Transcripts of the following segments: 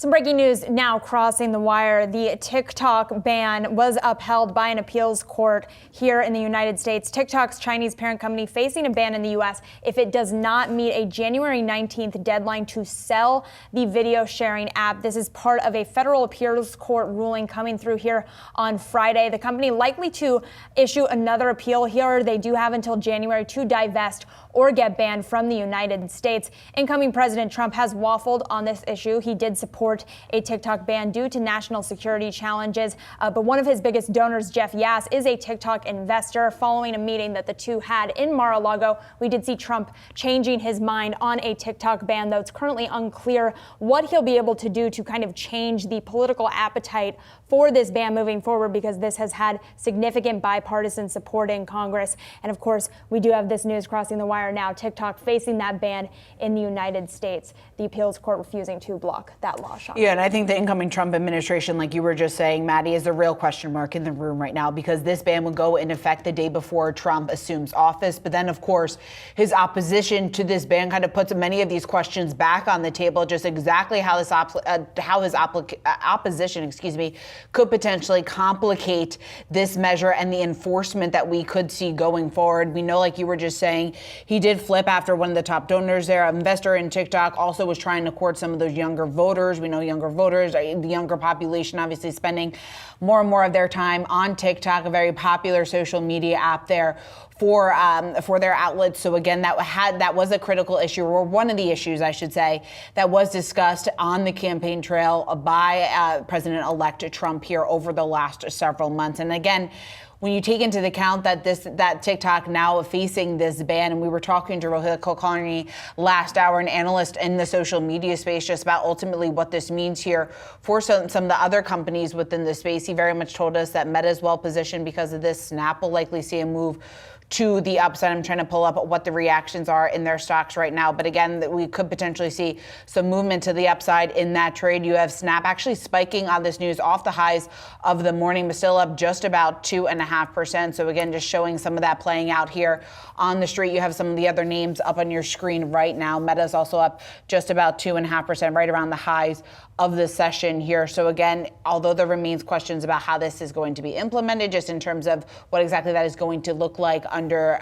Some breaking news now crossing the wire. The TikTok ban was upheld by an appeals court here in the United States. TikTok's Chinese parent company facing a ban in the U.S. if it does not meet a January 19th deadline to sell the video sharing app. This is part of a federal appeals court ruling coming through here on Friday. The company likely to issue another appeal here. They do have until January to divest or get banned from the United States. Incoming President Trump has waffled on this issue. He did support a TikTok ban due to national security challenges. But one of his biggest donors, Jeff Yass, is a TikTok investor. Following a meeting that the two had in Mar-a-Lago, we did see Trump changing his mind on a TikTok ban, though it's currently unclear what he'll be able to do to kind of change the political appetite for this ban moving forward, because this has had significant bipartisan support in Congress. And of course, we do have this news crossing the wire now, TikTok facing that ban in the United States. The appeals court refusing to block that law. Yeah, and I think the incoming Trump administration, like you were just saying, Maddie, is a real question mark in the room right now, because this ban would go in effect the day before Trump assumes office. But then, of course, his opposition to this ban kind of puts many of these questions back on the table, just exactly how this opposition, could potentially complicate this measure and the enforcement that we could see going forward. We know, like you were just saying, he did flip after one of the top donors there, an investor in TikTok, also was trying to court some of those younger voters. We know younger voters, the younger population, obviously spending more and more of their time on TikTok, a very popular social media app there for their outlets. So again, that was a critical issue, or one of the issues, I should say, that was discussed on the campaign trail by President-elect Trump here over the last several months. And again, when you take into account that TikTok now facing this ban, and we were talking to Rohit Kulkarni last hour, an analyst in the social media space, just about ultimately what this means here for some of the other companies within the space. He very much told us that Meta is well positioned because of this. Snap will likely see a move to the upside. I'm trying to pull up what the reactions are in their stocks right now. But again, we could potentially see some movement to the upside in that trade. You have Snap actually spiking on this news off the highs of the morning, but still up just about 2.5%. So again, just showing some of that playing out here on the street. You have some of the other names up on your screen right now. Meta's also up just about 2.5%, right around the highs of the session here. So again, although there remains questions about how this is going to be implemented, just in terms of what exactly that is going to look like under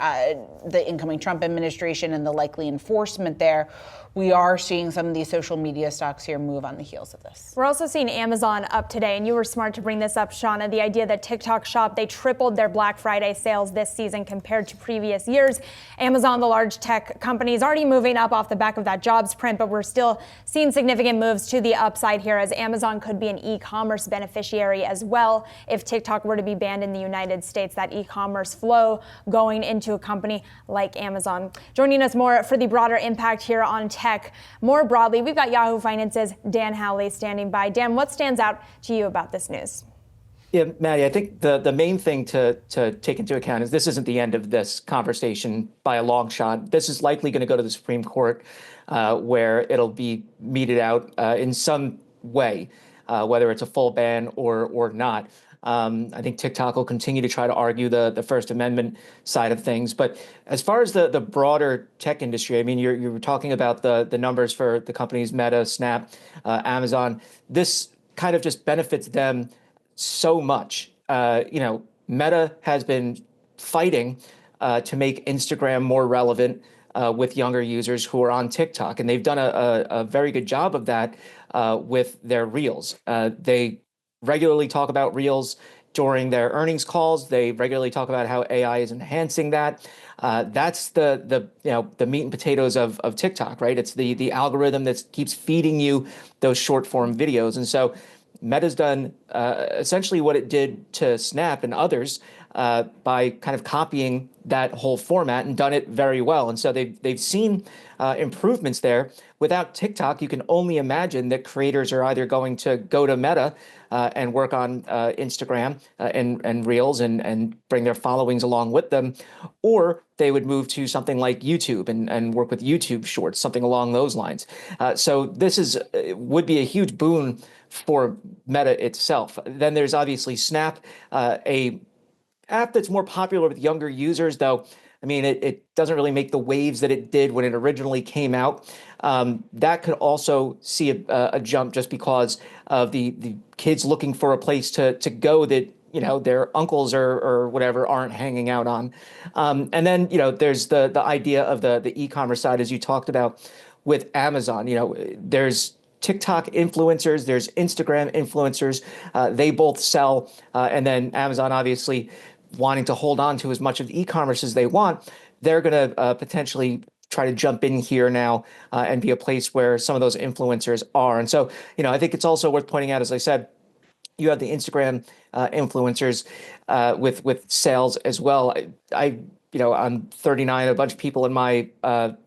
the incoming Trump administration and the likely enforcement there, we are seeing some of these social media stocks here move on the heels of this. We're also seeing Amazon up today, and you were smart to bring this up, Shauna, the idea that TikTok Shop, they tripled their Black Friday sales this season compared to previous years. Amazon, the large tech company, is already moving up off the back of that jobs print, but we're still seeing significant moves to the upside here, as Amazon could be an e-commerce beneficiary as well if TikTok were to be banned in the United States, that e-commerce flow going into a company like Amazon. Joining us more for the broader impact here on tech more broadly, we've got Yahoo Finance's Dan Howley standing by. Dan, what stands out to you about this news? Yeah, Maddie, I think the main thing to take into account is this isn't the end of this conversation by a long shot. This is likely going to go to the Supreme Court, where it'll be meted out in some way, whether it's a full ban or not. I think TikTok will continue to try to argue the First Amendment side of things. But as far as the broader tech industry, I mean, you were talking about the numbers for the companies Meta, Snap, Amazon. This kind of just benefits them so much. Meta has been fighting to make Instagram more relevant with younger users who are on TikTok. And they've done a very good job of that with their Reels. They regularly talk about Reels during their earnings calls. They regularly talk about how AI is enhancing that. That's the meat and potatoes of TikTok, right? It's the algorithm that keeps feeding you those short form videos. And so Meta's done essentially what it did to Snap and others by kind of copying that whole format and done it very well. And so they've seen improvements there. Without TikTok, you can only imagine that creators are either going to go to Meta and work on Instagram and Reels and bring their followings along with them, or they would move to something like YouTube and work with YouTube Shorts, something along those lines. So this would be a huge boon for Meta itself. Then there's obviously Snap, a app that's more popular with younger users, though. I mean, it doesn't really make the waves that it did when it originally came out. That could also see a jump just because of the kids looking for a place to go that, you know, their uncles or whatever aren't hanging out on. And then, you know, there's the idea of the e-commerce side, as you talked about with Amazon. You know, there's TikTok influencers, there's Instagram influencers. They both sell. And then Amazon, obviously, wanting to hold on to as much of e-commerce as they want, they're going to potentially try to jump in here now and be a place where some of those influencers are. And so, you know, I think it's also worth pointing out, as I said, you have the Instagram influencers with sales as well. You know, I'm 39. A bunch of people in my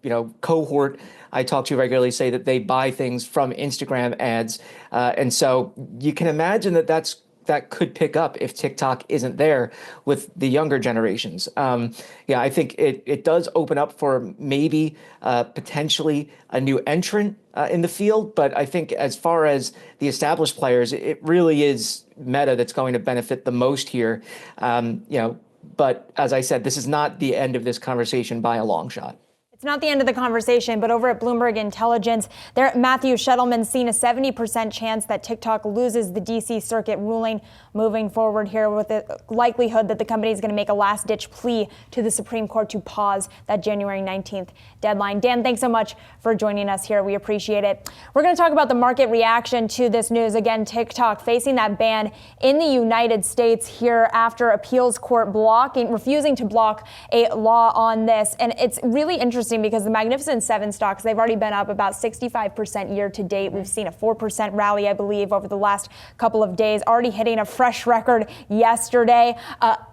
you know, cohort I talk to regularly say that they buy things from Instagram ads, and so you can imagine that could pick up if TikTok isn't there with the younger generations. Yeah, I think it does open up for maybe potentially a new entrant in the field. But I think as far as the established players, it really is Meta that's going to benefit the most here. You know, but as I said, this is not the end of this conversation by a long shot. It's not the end of the conversation, but over at Bloomberg Intelligence, Matthew Shettleman's seen a 70% chance that TikTok loses the D.C. Circuit ruling moving forward here, with the likelihood that the company is going to make a last-ditch plea to the Supreme Court to pause that January 19th deadline. Dan, thanks so much for joining us here. We appreciate it. We're going to talk about the market reaction to this news. Again, TikTok facing that ban in the United States here after appeals court refusing to block a law on this. And it's really interesting because the Magnificent Seven stocks, they've already been up about 65% year to date. We've seen a 4% rally, I believe, over the last couple of days, already hitting a fresh record yesterday.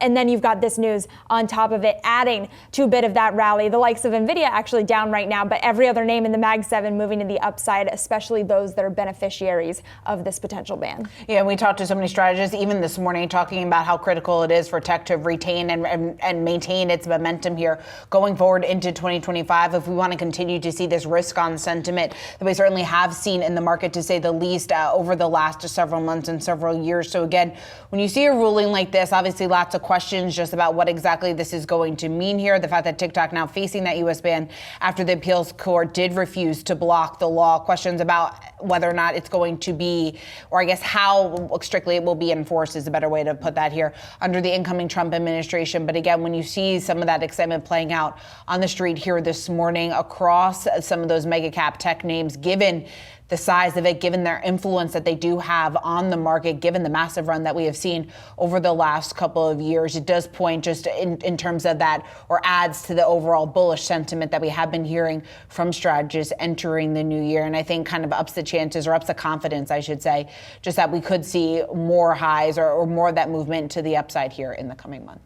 And then you've got this news on top of it, adding to a bit of that rally. The likes of NVIDIA actually down right now, but every other name in the Mag 7 moving to the upside, especially those that are beneficiaries of this potential ban. Yeah, we talked to so many strategists even this morning talking about how critical it is for tech to retain and maintain its momentum here going forward into 2025. If we want to continue to see this risk on sentiment that we certainly have seen in the market, to say the least, over the last several months and several years. So again, when you see a ruling like this, obviously lots of questions just about what exactly this is going to mean here. The fact that TikTok now facing that U.S. ban after the appeals court did refuse to block the law. Questions about whether or not it's going to be, or I guess how strictly it will be enforced is a better way to put that here, under the incoming Trump administration. But again, when you see some of that excitement playing out on the street here this morning across some of those mega cap tech names, given the size of it, given their influence that they do have on the market, given the massive run that we have seen over the last couple of years, it does point just in terms of that, or adds to the overall bullish sentiment that we have been hearing from strategists entering the new year. And I think kind of ups the chances, or ups the confidence, I should say, just that we could see more highs or more of that movement to the upside here in the coming months.